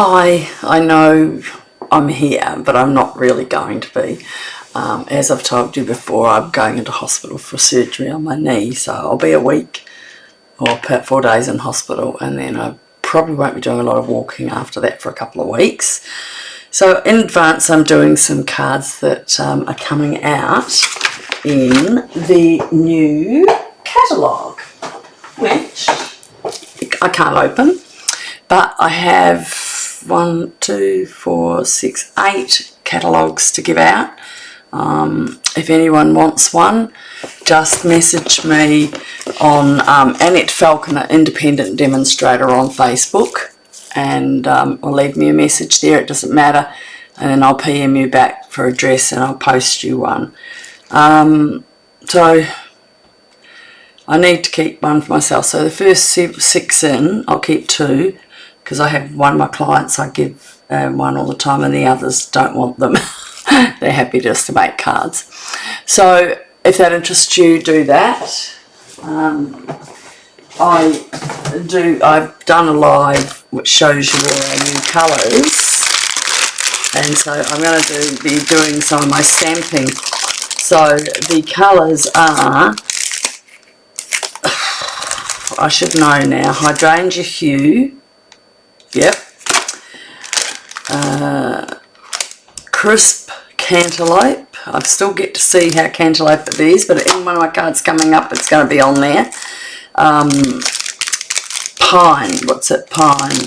Hi, I know I'm here, but I'm not really going to be. As I've told you before, I'm going into hospital for surgery on my knee, so I'll be a week or about 4 days in hospital, and then I probably won't be doing a lot of walking after that for a couple of weeks. So in advance, I'm doing some cards that are coming out in the new catalogue, which I can't open, but I have 8 catalogues to give out. If anyone wants one, just message me on Annette Falconer Independent Demonstrator on Facebook, and or leave me a message there, it doesn't matter, and then I'll PM you back for address and I'll post you one. So I need to keep one for myself, so the first 6 in, I'll keep 2, because I have one of my clients, I give one all the time, and the others don't want them. They're happy just to make cards. So if that interests you, do that. I've done a live which shows you all our new colours, and so I'm going to be doing some of my stamping. So the colours are, I should know now, Hydrangea Hue, yep, Crisp Cantaloupe. I still get to see how cantaloupe it is, but in one of my cards coming up it's going to be on there. Pine, what's it, pine,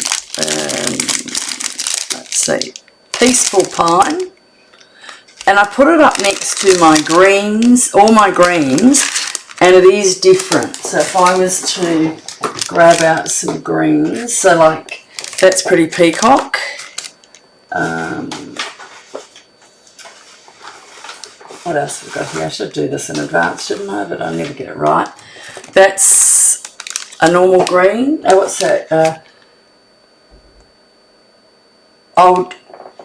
let's see, Peaceful Pine, and I put it up next to my greens, all my greens, and it is different. So if I was to grab out some greens, so like that's Pretty Peacock, what else have we got here? I should do this in advance, shouldn't I? But I never get it right. That's a normal green. Oh, what's that? Old,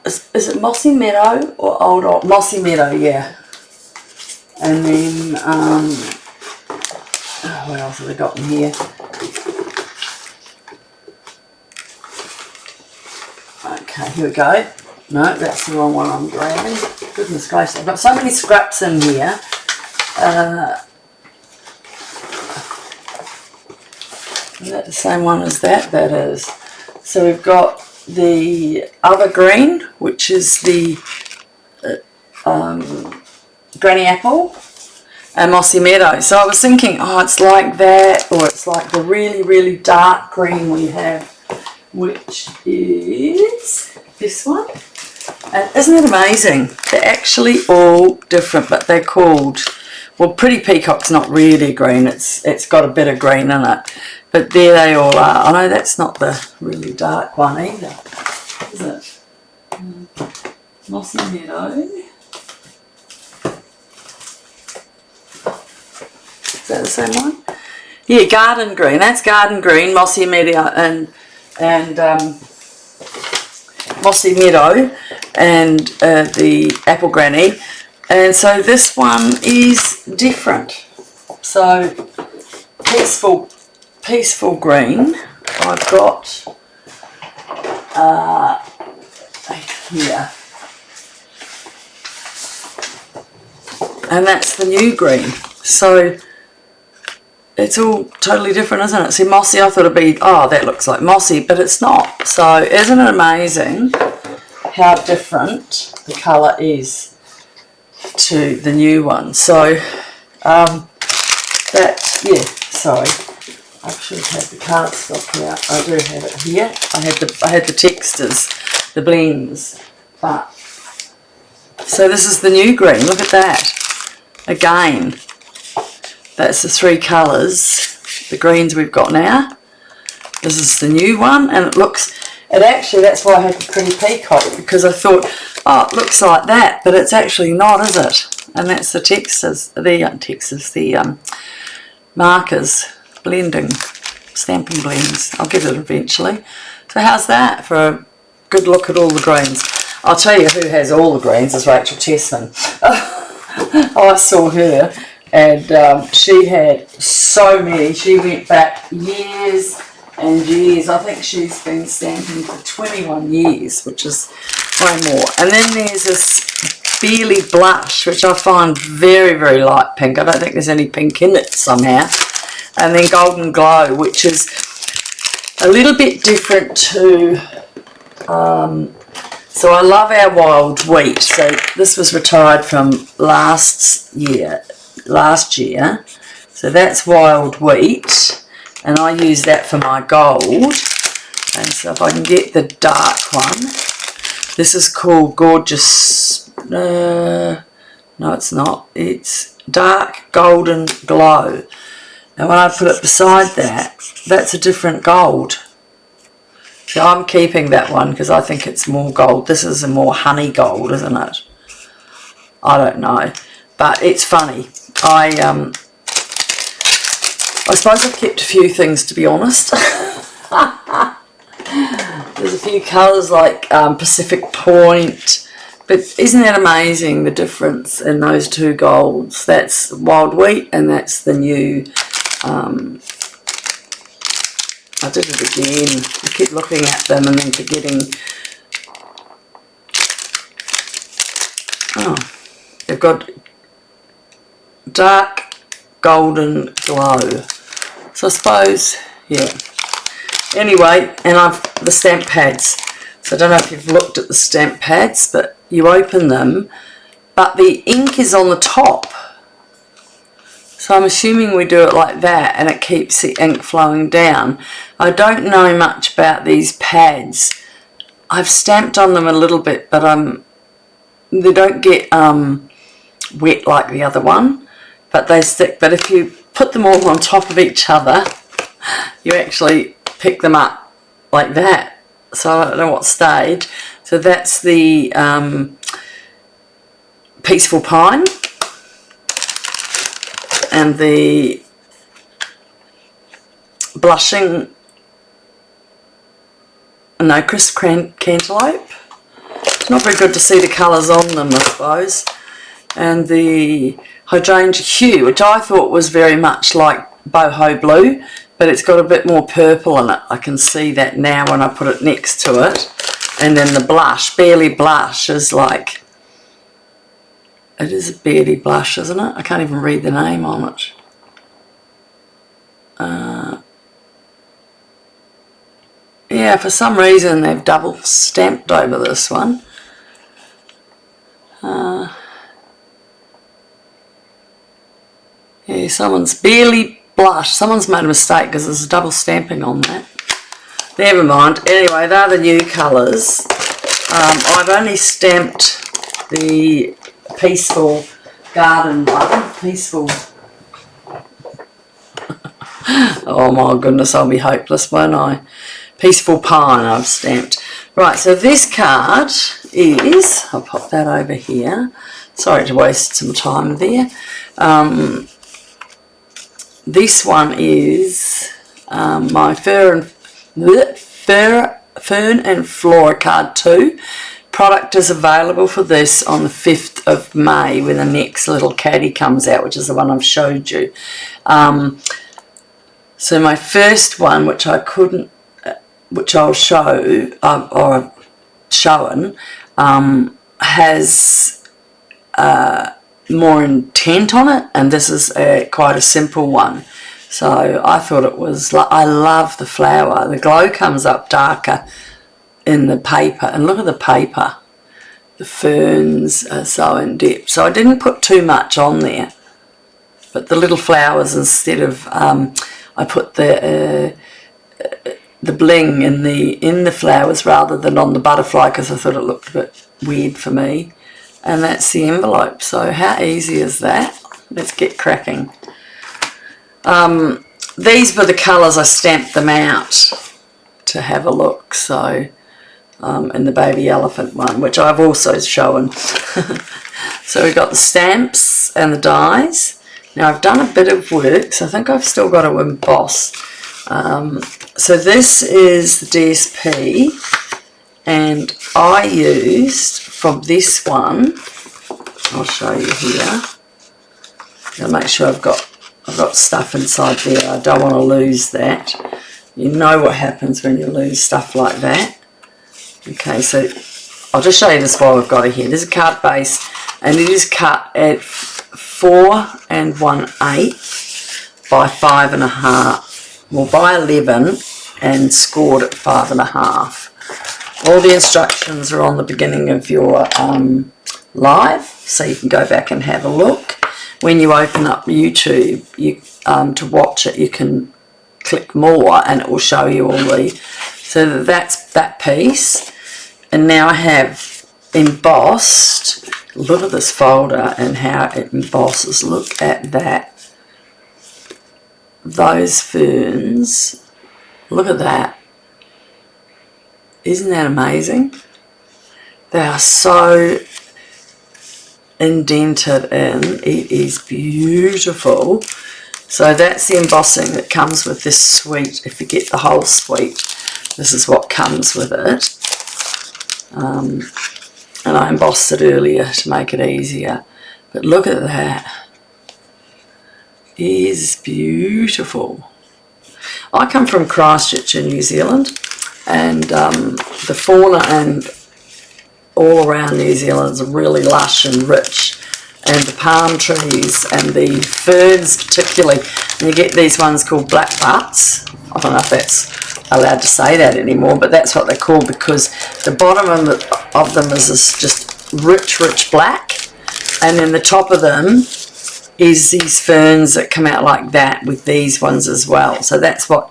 is it Mossy Meadow or old Mossy Meadow? Yeah. And then, what else have we got in here? Okay, here we go. No, that's the wrong one I'm grabbing. Goodness gracious, I've got so many scraps in here. Is that the same one as that? That is. So we've got the other green, which is the Granny Apple and Mossy Meadow. So I was thinking, oh, it's like that, or it's like the really, really dark green we have, which is this one. And isn't it amazing? They're actually all different, but they're called, well, Pretty Peacock's not really green, it's got a bit of green in it, but there they all are. I know that's not the really dark one either, is it? Mossy Meadow. Is that the same one? Yeah, Garden Green. That's Garden Green, Mossy Meadow, and Mossy Meadow, and the Apple Granny. And so this one is different. So peaceful green. I've got here, and that's the new green. So it's all totally different, isn't it? See, mossy, I thought it'd be, oh, that looks like mossy, but it's not. So isn't it amazing how different the colour is to the new one? So yeah, sorry, I should have had the card stock out. I do have it here. I had the textures, the blends, but so this is the new green. Look at that again. That's the 3 colours, the greens we've got now. This is the new one, and it actually, that's why I had the Pretty Peacock, because I thought, oh, it looks like that, but it's actually not, is it? And that's the textures, the markers, blending, stamping blends. I'll get it eventually. So how's that for a good look at all the greens? I'll tell you who has all the greens is Rachel Chessman. Oh, I saw her. And she had so many. She went back years and years. I think she's been stamping for 21 years, which is way more. And then there's this Barely Blush, which I find very, very light pink. I don't think there's any pink in it somehow. And then Golden Glow, which is a little bit different to... so I love our wild wheat. So this was retired from last year. So that's wild wheat, and I use that for my gold. And so if I can get the dark one, this is called Gorgeous, no it's not, it's Dark Golden Glow. And when I put it beside that, that's a different gold. So I'm keeping that one because I think it's more gold. This is a more honey gold, isn't it? I don't know, but it's funny. I suppose I've kept a few things, to be honest. There's a few colours like Pacific Point, but isn't that amazing, the difference in those two golds? That's Wild Wheat and that's the new, I did it again, I keep looking at them and then forgetting. Oh, they've got Dark Golden Glow. So I suppose, yeah. Anyway, and I've the stamp pads. So I don't know if you've looked at the stamp pads, but you open them, but the ink is on the top. So I'm assuming we do it like that and it keeps the ink flowing down. I don't know much about these pads. I've stamped on them a little bit, but they don't get wet like the other one, but they stick. But if you put them all on top of each other, you actually pick them up like that. So I don't know what stage. So that's the Peaceful Pine and the Blushing, no, Crisp Cantaloupe. It's not very good to see the colours on them, I suppose. And the Hydrangea Hue, which I thought was very much like Boho Blue, but it's got a bit more purple in it. I can see that now when I put it next to it. And then the blush, Barely Blush, is like, it is a Barely Blush, isn't it? I can't even read the name on it. Yeah, for some reason they've double stamped over this one. Yeah, someone's Barely Blush. Someone's made a mistake because there's a double stamping on that. Never mind. Anyway, they're the new colours. I've only stamped the Peaceful Garden one. Peaceful. Oh my goodness, I'll be hopeless, won't I? Peaceful Pine I've stamped. Right, so this card is, I'll pop that over here. Sorry to waste some time there. This one is my Fern and Flora card 2. Product is available for this on the 5th of May when the next little caddy comes out, which is the one I've showed you. So my first one, which I couldn't, which I'll show, or I've shown, has more intent on it, and this is quite a simple one. So I thought it was, I love the flower. The glow comes up darker in the paper, and look at the paper. The ferns are so in depth. So I didn't put too much on there, but the little flowers, instead of I put the bling in the flowers rather than on the butterfly, because I thought it looked a bit weird for me. And that's the envelope. So how easy is that? Let's get cracking. These were the colours I stamped them out to have a look. So in the baby elephant one, which I've also shown. So we've got the stamps and the dies. Now I've done a bit of work, so I think I've still got to emboss. So this is the DSP, and I used from this one, I'll show you here. I'll make sure I've got stuff inside there. I don't want to lose that. You know what happens when you lose stuff like that. Okay, so I'll just show you this while we've got it here. There's a card base, and it is cut at 4 1/8 by 5 1/2. Well, by 11 and scored at 5 1/2. All the instructions are on the beginning of your live, so you can go back and have a look. When you open up YouTube, to watch it, you can click more, and it will show you all the. So that's that piece, and now I have embossed. Look at this folder and how it embosses. Look at that. Those ferns. Look at that. Isn't that amazing? They are so indented in. It is beautiful. So that's the embossing that comes with this suite. If you get the whole suite, this is what comes with it. And I embossed it earlier to make it easier. But look at that. It is beautiful. I come from Christchurch in New Zealand, and the fauna and all around New Zealand is really lush and rich, and the palm trees and the ferns particularly, and you get these ones called black butts. I don't know if that's allowed to say that anymore, but that's what they're called, because the bottom of them is this just rich black, and then the top of them is these ferns that come out like that with these ones as well. So that's what,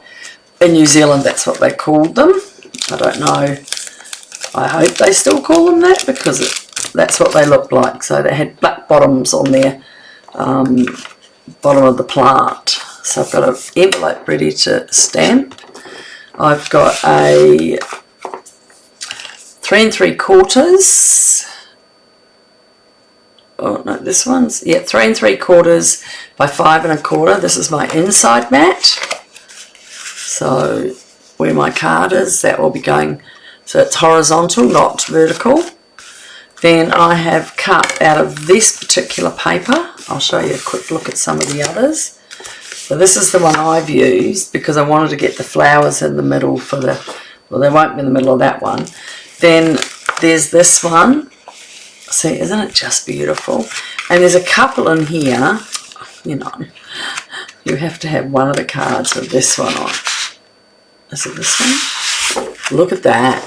in New Zealand, that's what they called them. I don't know. I hope they still call them that, because that's what they looked like. So they had black bottoms on their bottom of the plant. So I've got an envelope ready to stamp. I've got a 3 3/4. Oh no, this one's, yeah, 3 3/4 by 5 1/4. This is my inside mat. So where my card is, that will be going, so it's horizontal, not vertical. Then I have cut out of this particular paper. I'll show you a quick look at some of the others. So this is the one I've used because I wanted to get the flowers in the middle for the, well, they won't be in the middle of that one. Then there's this one. See, isn't it just beautiful? And there's a couple in here, you know, you have to have one of the cards with this one on. Is it this one? Look at that.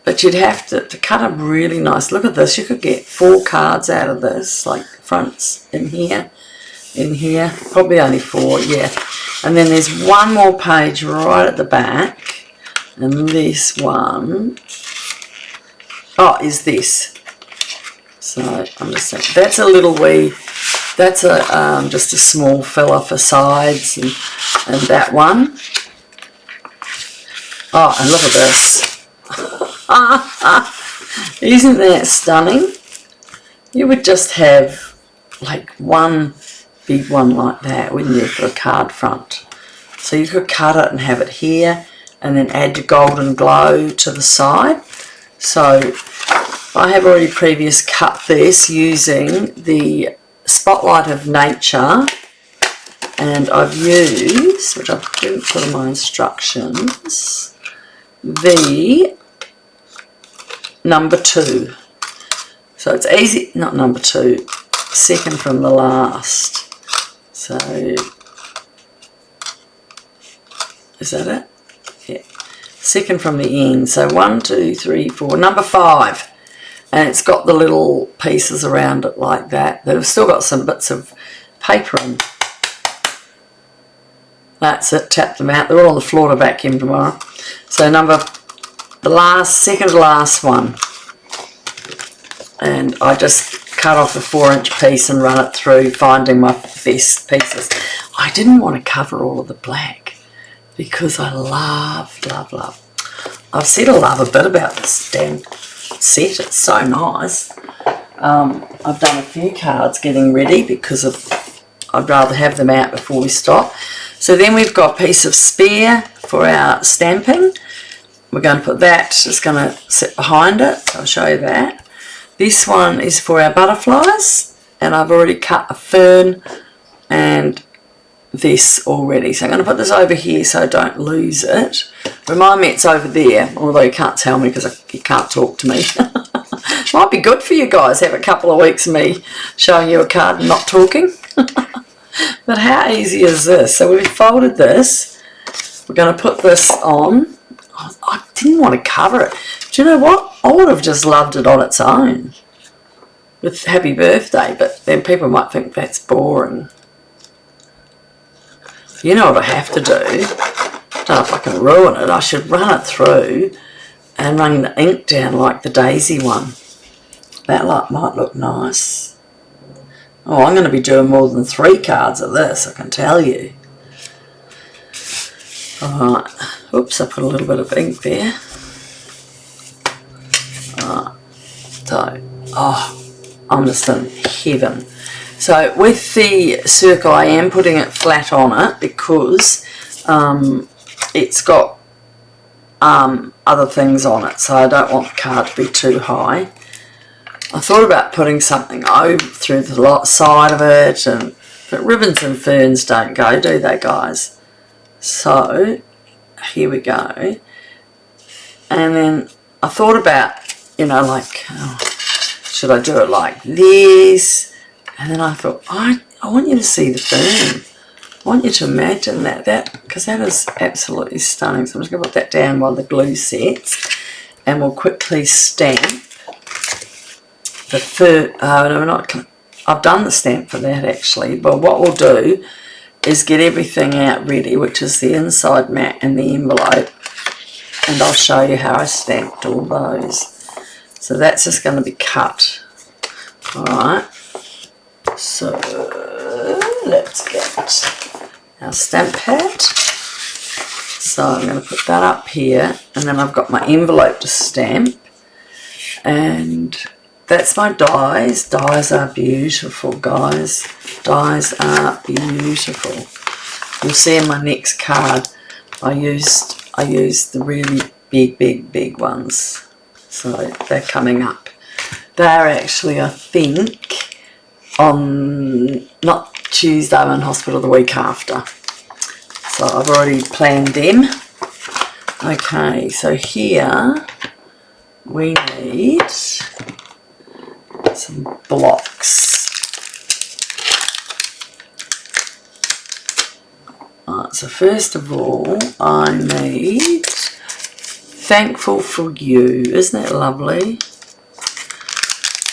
But you'd have to cut a really nice, look at this, you could get 4 cards out of this, like fronts in here, probably only 4, yeah. And then there's one more page right at the back, and this one, oh, is this. So I'm just saying, that's a little wee, that's a just a small filler for sides, and that one. Oh, and look at this. Isn't that stunning? You would just have like one big one like that, wouldn't you, for a card front? So you could cut it and have it here, and then add your golden glow to the side. So I have already previous cut this using the Spotlight of Nature, and I've used, which I didn't put in my instructions, the number 2. So it's easy, not number 2, second from the last. So is that it? Yeah, second from the end. So 1 2 3 4, number 5. And it's got the little pieces around it like that. They've still got some bits of paper in. That's it, tap them out. They're all on the floor to vacuum tomorrow. So second to last one. And I just cut off a 4-inch piece and run it through, finding my best pieces. I didn't want to cover all of the black because I love. I've said I love a bit about this damn set. It's so nice. I've done a few cards getting ready because I'd rather have them out before we stop. So then we've got a piece of spare for our stamping. We're going to put that, just going to sit behind it. So I'll show you that. This one is for our butterflies, and I've already cut a fern and this already. So I'm going to put this over here so I don't lose it. Remind me it's over there, although you can't tell me because you can't talk to me. Might be good for you guys, have a couple of weeks of me showing you a card and not talking. But how easy is this? So we've folded this. We're going to put this on. I didn't want to cover it. Do you know what? I would have just loved it on its own with happy birthday, but then people might think that's boring. You know what I have to do? I don't know if I can ruin it. I should run it through and run the ink down like the daisy one. That might look nice. Oh, I'm going to be doing more than 3 cards of this, I can tell you. Alright, oops, I put a little bit of ink there. Alright, so, oh, I'm just in heaven. So with the circle, I am putting it flat on it because it's got other things on it, so I don't want the card to be too high. I thought about putting something over through the side of it, but ribbons and ferns don't go, do they, guys? So here we go. And then I thought about, you know, like, oh, should I do it like this? And then I thought, I want you to see the fern. I want you to imagine that because that is absolutely stunning. So I'm just going to put that down while the glue sets, and we'll quickly stamp the fern. No, I've done the stamp for that actually, but what we'll do is get everything out ready, which is the inside mat and the envelope, and I'll show you how I stamped all those. So that's just going to be cut. Alright, so let's get our stamp pad. So I'm going to put that up here, and then I've got my envelope to stamp, and that's my dies. Dies are beautiful, guys. Dies are beautiful. You'll see in my next card I used the really big ones. So they're coming up. They're actually, I think, on not Tuesday, I'm in hospital the week after. So I've already planned them. Okay, so here we need some blocks. Alright, so first of all I need Thankful for You. Isn't that lovely?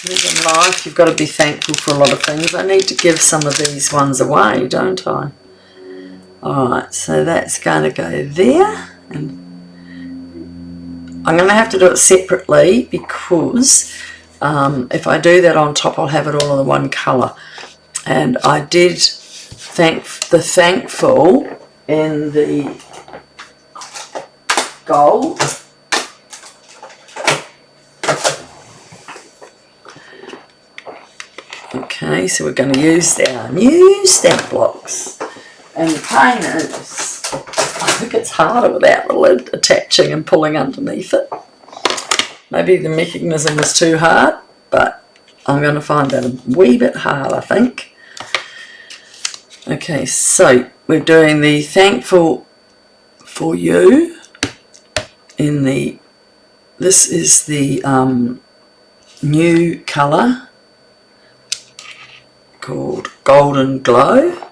In life you've got to be thankful for a lot of things. I need to give some of these ones away, don't I? Alright, so that's going to go there, and I'm going to have to do it separately because if I do that on top I'll have it all in the one colour. And I did thankful in the gold. Okay, so we're going to use our new stamp blocks. And the pain is, I think it's harder without the lid attaching and pulling underneath it. Maybe the mechanism was too hard, but I'm going to find that a wee bit hard, I think. Okay, so we're doing the Thankful for You in the, this is the new colour called Golden Glow.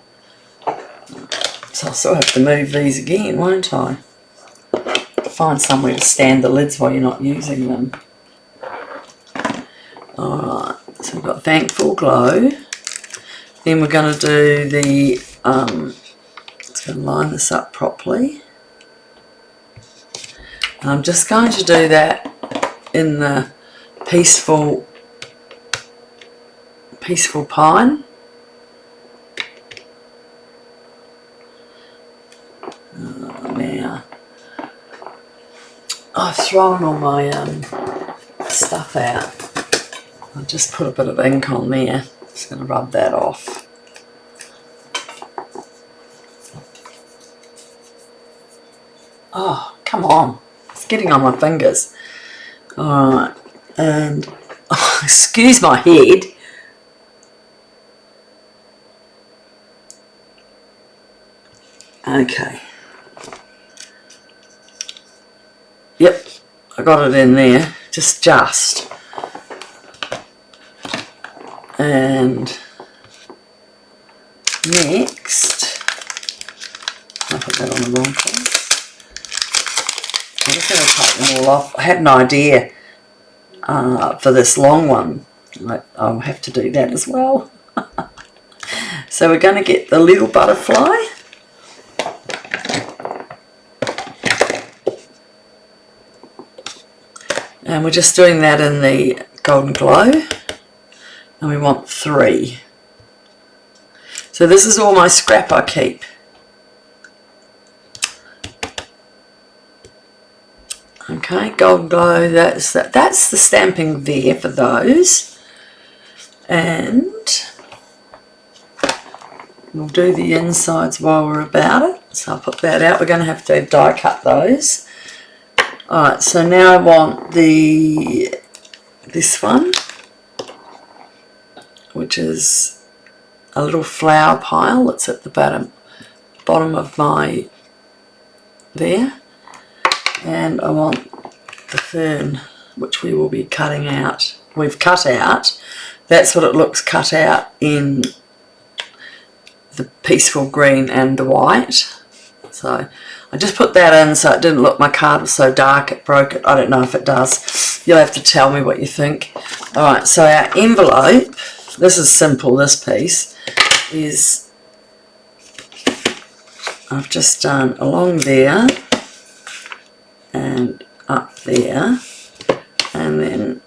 So I'll still have to move these again, won't I? Find somewhere to stand the lids while you're not using them. Alright, so we've got Thankful Glow. Then we're going to do the, let's go line this up properly. And I'm just going to do that in the Peaceful Pine. Now, I've thrown all my stuff out. I'll just put a bit of ink on there. Just going to rub that off. Oh, come on. It's getting on my fingers. Alright, and oh, excuse my head. Okay. Yep, I got it in there, just. And next, I put that on the wrong place. I'm just going to take them all off. I had an idea for this long one. I'll have to do that as well. So we're going to get the little butterfly. And we're just doing that in the Golden Glow. And we want 3. So this is all my scrap I keep. Okay, Golden Glow, that's the stamping there for those. And we'll do the insides while we're about it. So I'll put that out. We're going to have die cut those. Alright, so now I want this one, which is a little flower pile that's at the bottom of my there. And I want the fern, which we will be cutting out. We've cut out. That's what it looks cut out in the Peaceful green and the white. So I just put that in so it didn't look, my card was so dark it broke it. I don't know if it does. You'll have to tell me what you think. Alright, so our envelope, this is simple, this piece, is I've just done along there and up there, and then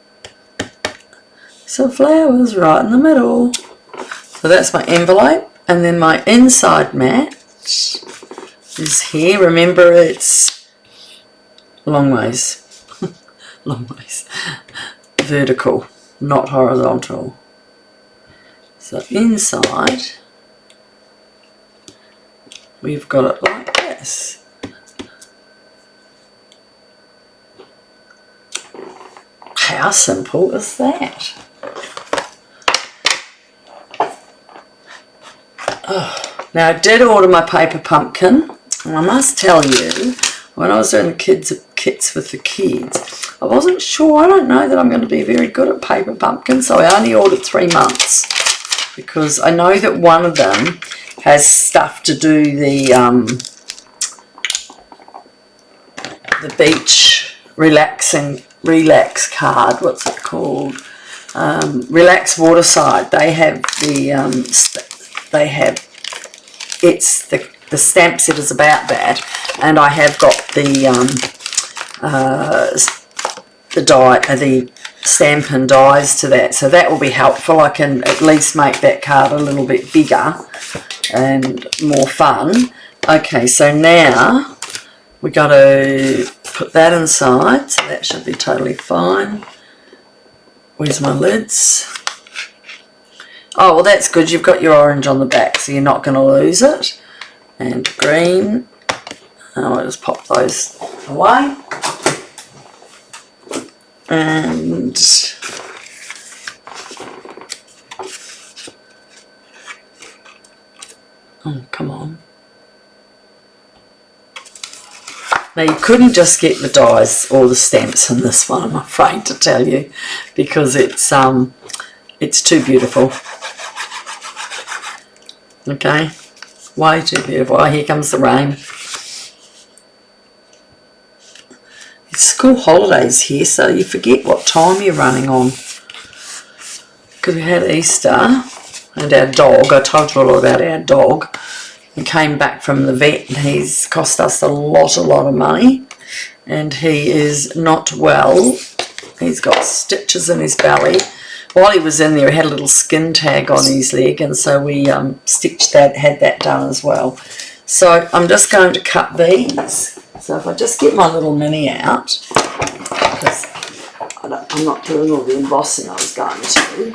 some flowers right in the middle. So that's my envelope, and then my inside mat is here. Remember, it's long ways, long ways, vertical, not horizontal. So inside, we've got it like this. How simple is that? Oh, now I did order my paper pumpkin, and I must tell you, when I was doing the kits with the kids, I wasn't sure. I don't know that I'm going to be very good at paper pumpkin, so I only ordered 3 months because I know that one of them has stuff to do the beach relax card. What's it called? Relax Waterside. They have the stamp set is about that, and I have got the stampin dies to that, so that will be helpful. I can at least make that card a little bit bigger and more fun. Okay, so now we got to put that inside, so that should be totally fine. Where's my lids? Oh, well, that's good. You've got your orange on the back, so you're not going to lose it. And green. I'll just pop those away. And oh, come on. Now you couldn't just get the dies or the stamps in this one, I'm afraid to tell you, because it's too beautiful. Okay, way too beautiful. Oh, here comes the rain. It's school holidays here, so you forget what time you're running on. Because we had Easter and our dog. I told you all about our dog. He came back from the vet and he's cost us a lot of money, and he is not well. He's got stitches in his belly. While he was in there, he had a little skin tag on his leg, and so we stitched that, had that done as well. So I'm just going to cut these. So if I just get my little mini out, because I'm not doing all the embossing I was going to.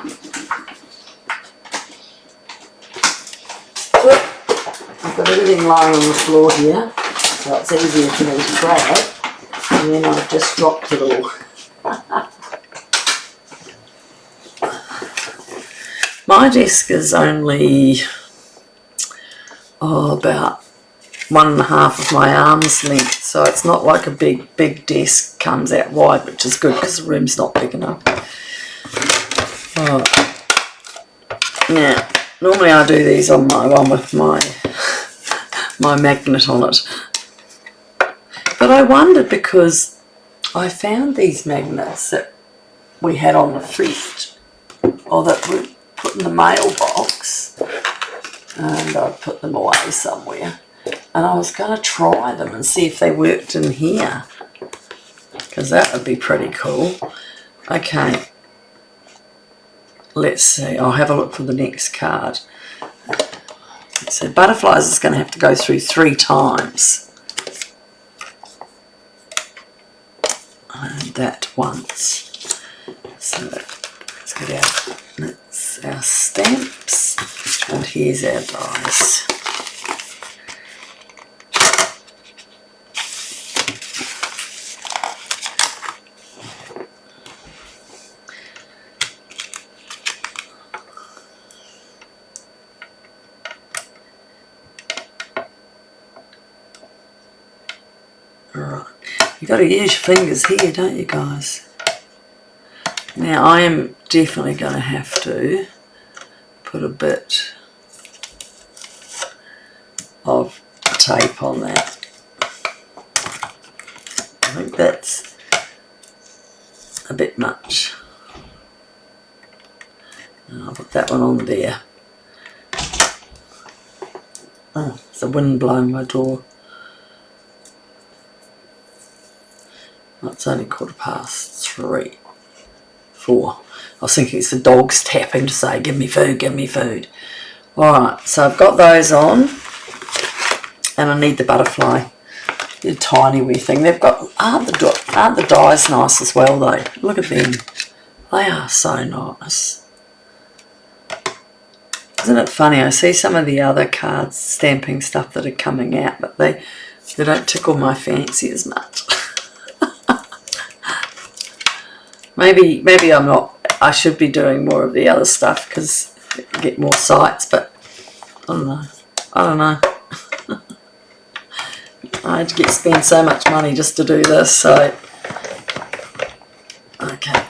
I've got everything lying on the floor here, so it's easier for me to grab, and then I've just dropped it all. My desk is only about 1.5 of my arm's length, so it's not like a big desk comes out wide, which is good because the room's not big enough. Alright. Now, normally I do these on my one with my magnet on it. But I wondered because I found these magnets that we had on the fridge, or that we put in the mailbox, and I put them away somewhere. And I was going to try them and see if they worked in here, because that would be pretty cool. Okay, let's see. I'll have a look for the next card. So butterflies is going to have to go through 3 times. And that once. So let's get out. That's our stamps. And here's our dies. Right, you've got to use your fingers here, don't you guys? Now I am definitely going to have to put a bit of tape on that. I think that's a bit much. And I'll put that one on there. Oh, it's the wind blowing my door. It's only 3:15. 4. I was thinking it's the dogs tapping to say, give me food, give me food. Alright, so I've got those on. And I need the butterfly. The tiny wee thing. They've got, aren't the dies nice as well though? Look at them. They are so nice. Isn't it funny? I see some of the other cards, stamping stuff that are coming out, but they don't tickle my fancy as much. Maybe I'm not. I should be doing more of the other stuff because I get more sites, but I don't know. I had to spend so much money just to do this, so okay.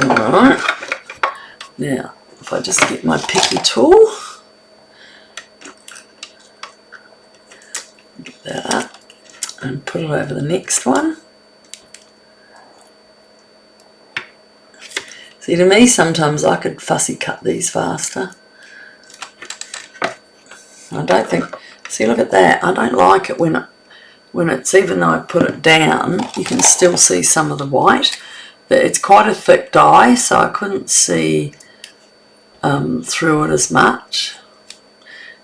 Alright. Now, if I just get my picky tool, get that up. And put it over the next one. See, to me sometimes I could fussy cut these faster. I don't think, see, look at that. I don't like it when it's, even though I put it down, you can still see some of the white. But it's quite a thick die, so I couldn't see through it as much.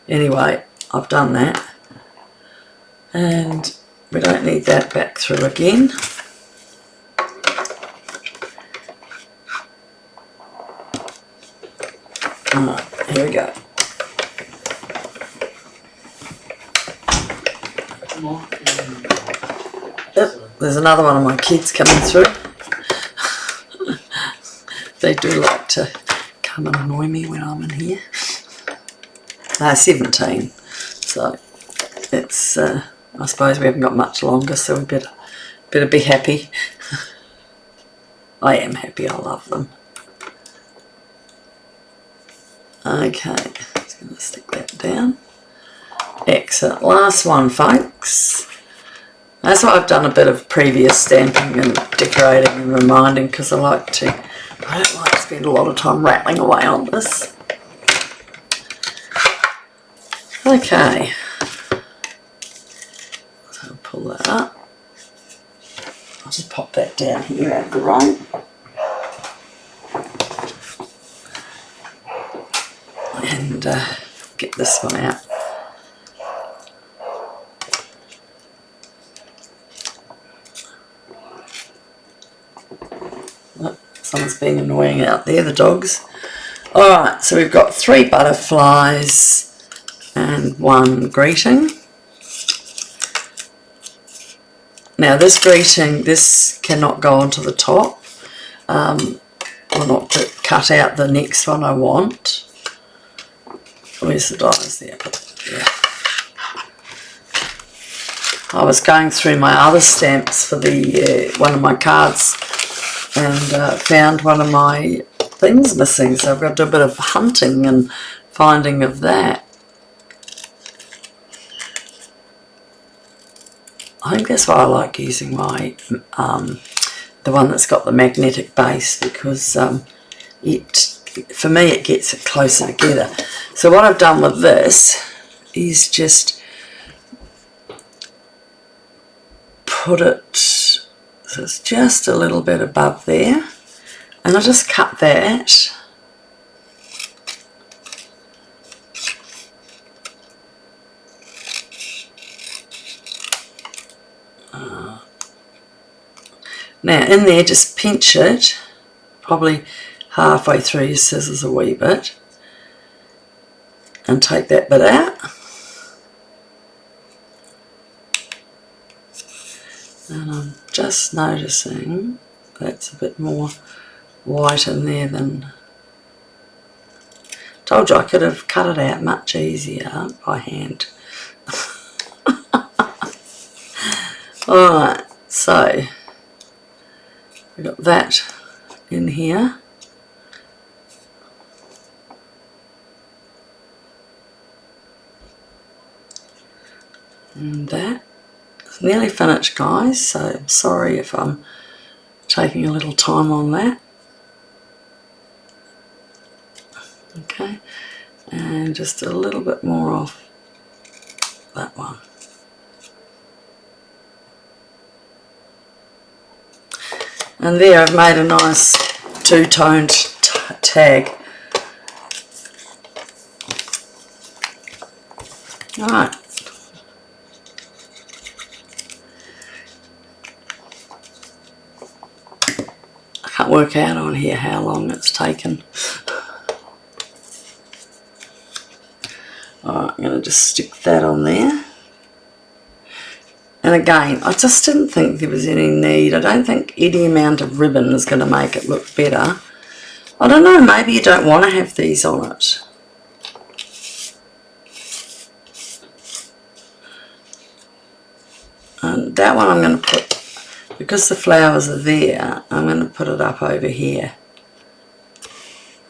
Anyway, I've done that. And we don't need that back through again. Alright, here we go. Oh, there's another one of my kids coming through. They do like to come and annoy me when I'm in here. They're 17, so it's I suppose we haven't got much longer, so we better be happy. I am happy, I love them. Okay, just going to stick that down. Excellent, last one folks. That's why I've done a bit of previous stamping and decorating and reminding, because I don't like to spend a lot of time rattling away on this. Okay. Pull that up. I'll just pop that down here out of the room. And get this one out. Oh, someone's being annoying out there, the dogs. Alright, so we've got 3 butterflies and 1 greeting. Now this greeting, this cannot go onto the top, or not to cut out the next one I want. Where's the dies there? Yeah. I was going through my other stamps for the one of my cards and found one of my things missing, so I've got to do a bit of hunting and finding of that. I think that's why I like using my the one that's got the magnetic base, because for me it gets it closer together. So what I've done with this is just put it, so it's just a little bit above there, and I just cut that. Now in there, just pinch it, probably halfway through your scissors a wee bit, and take that bit out. And I'm just noticing that's a bit more white in there than... Told you I could have cut it out much easier by hand. Alright, so we've got that in here. And that. It's nearly finished, guys, so I'm sorry if I'm taking a little time on that. Okay, and just a little bit more off that one. And there I've made a nice two-toned tag. Alright. I can't work out on here how long it's taken. Alright, I'm going to just stick that on there. And again, I just didn't think there was any need. I don't think any amount of ribbon is going to make it look better. I don't know, maybe you don't want to have these on it. And that one I'm going to put, because the flowers are there, I'm going to put it up over here.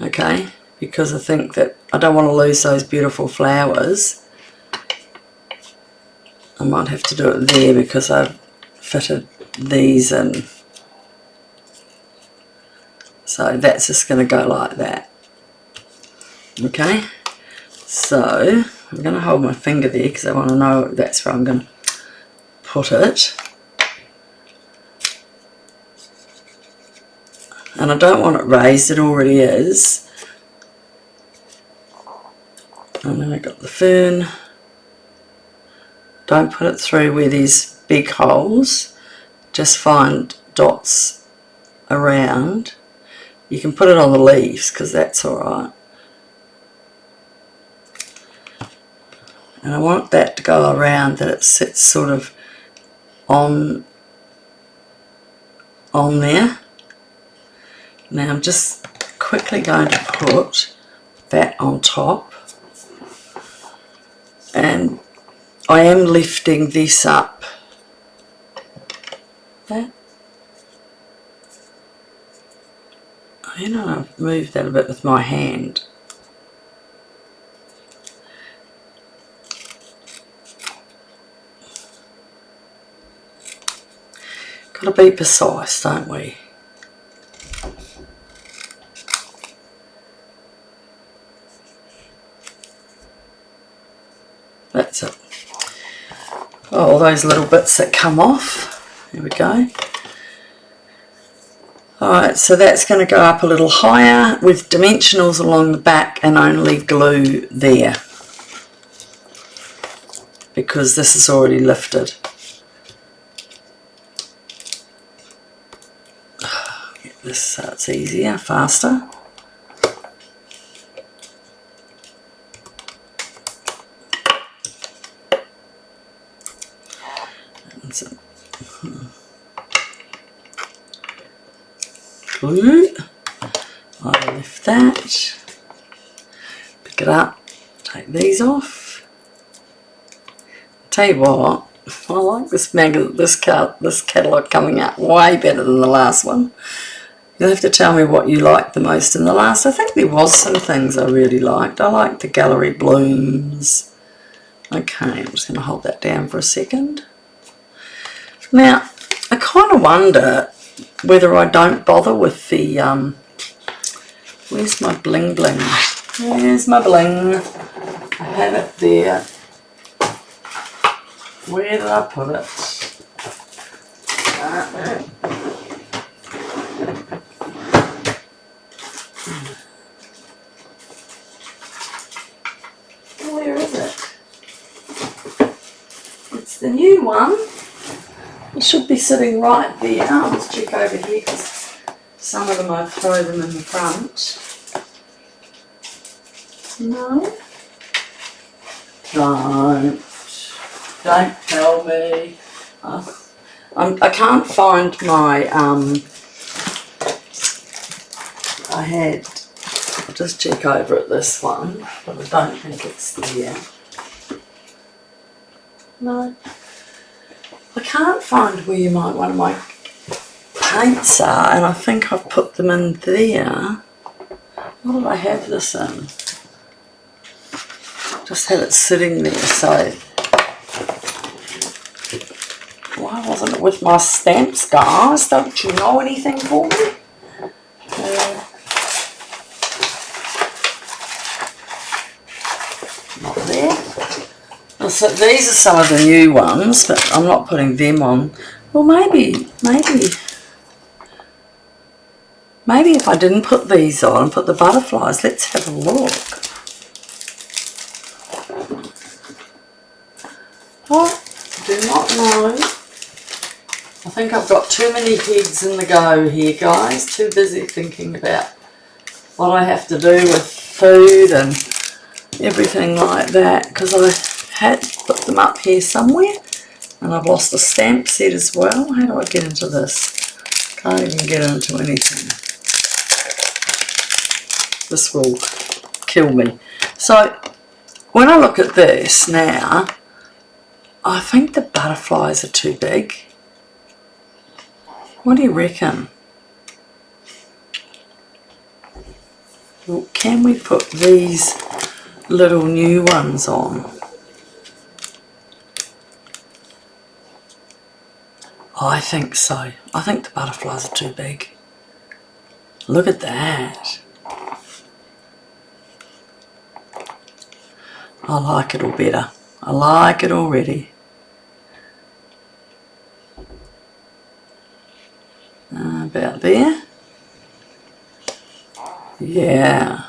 Okay, because I think that I don't want to lose those beautiful flowers. I might have to do it there because I've fitted these in. So that's just going to go like that. Okay, so I'm going to hold my finger there because I want to know that's where I'm going to put it. And I don't want it raised, it already is. And then I've got the fern. Don't put it through where there's big holes, just find dots around. You can put it on the leaves because that's alright. And I want that to go around, that it sits sort of on there. Now I'm just quickly going to put that on top, and I am lifting this up. That. You know, I've moved that a bit with my hand. Got to be precise, don't we? That's it. Oh, all those little bits that come off. There we go. Alright, so that's going to go up a little higher with dimensionals along the back and only glue there, because this is already lifted. Get this so it's easier, faster. Glue. I lift that, pick it up, take these off. Tell you what, I like this catalogue coming out way better than the last one. You'll have to tell me what you liked the most in the last. I think there was some things I really liked. I liked the gallery blooms. Okay, I'm just going to hold that down for a second. Now, I kind of wonder whether I don't bother with the, where's my bling bling? There's my bling. I have it there. Where did I put it? Where is it? It's the new one. It should be sitting right there. I'll just check over here because some of them I throw them in the front. No. Don't tell me. I can't find my, I'll just check over at this one, but I don't think it's there. No. I can't find where one of my paints are, and I think I've put them in there. What did I have this in? Just had it sitting there, so why wasn't it with my stamps, guys? Don't you know anything for me? Not there. So these are some of the new ones, but I'm not putting them on. Well, maybe if I didn't put these on and put the butterflies, let's have a look. Oh, do not know. I think I've got too many heads in the go here, guys. Too busy thinking about what I have to do with food and everything like that, because I had put them up here somewhere and I've lost a stamp set as well. How do I get into this? Can't even get into anything. This will kill me. So when I look at this now, I think the butterflies are too big. What do you reckon? Well, can we put these little new ones on? I think so. I think the butterflies are too big. Look at that. I like it all better. I like it already. About there. Yeah.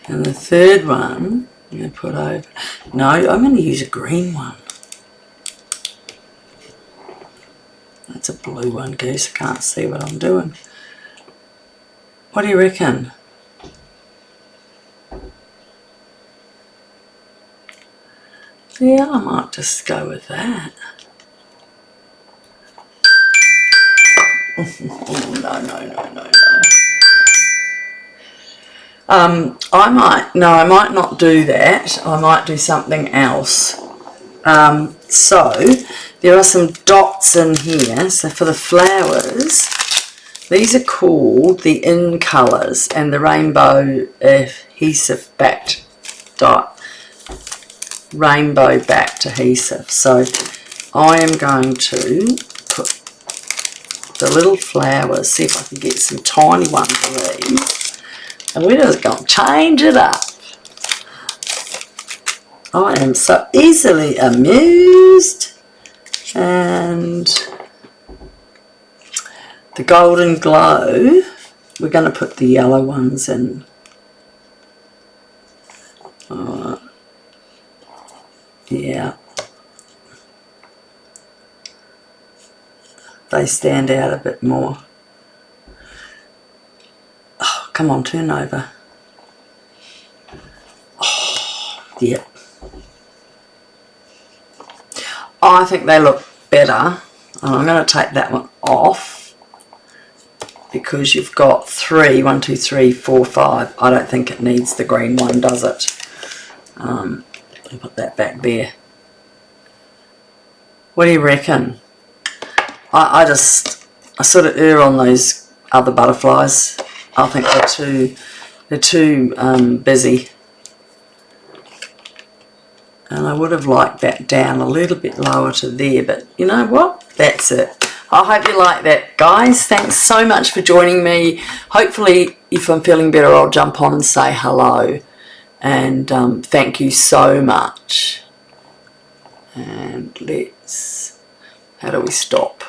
And the third one, I'm going to put over. No, I'm going to use a green one. That's a blue one, Goose. I can't see what I'm doing. What do you reckon? Yeah, I might just go with that. No. I might not do that. I might do something else. So there are some dots in here. So for the flowers, these are called the In Colours and the Rainbow Adhesive Backed Dot. Rainbow backed adhesive. So I am going to put the little flowers, see if I can get some tiny ones of these, and we're just going to change it up. I am so easily amused. And the Golden Glow, we're going to put the yellow ones in. Yeah, they stand out a bit more. Oh, come on, turn over. Oh, yeah. I think they look better. And I'm going to take that one off because you've got 3, 1, 2, 3, 4, 5. I don't think it needs the green one, does it? Let me put that back there. What do you reckon? I sort of err on those other butterflies. I think they're too busy. And I would have liked that down a little bit lower to there, but you know what? That's it. I hope you like that, guys. Thanks so much for joining me. Hopefully, if I'm feeling better, I'll jump on and say hello. And thank you so much. And let's... how do we stop?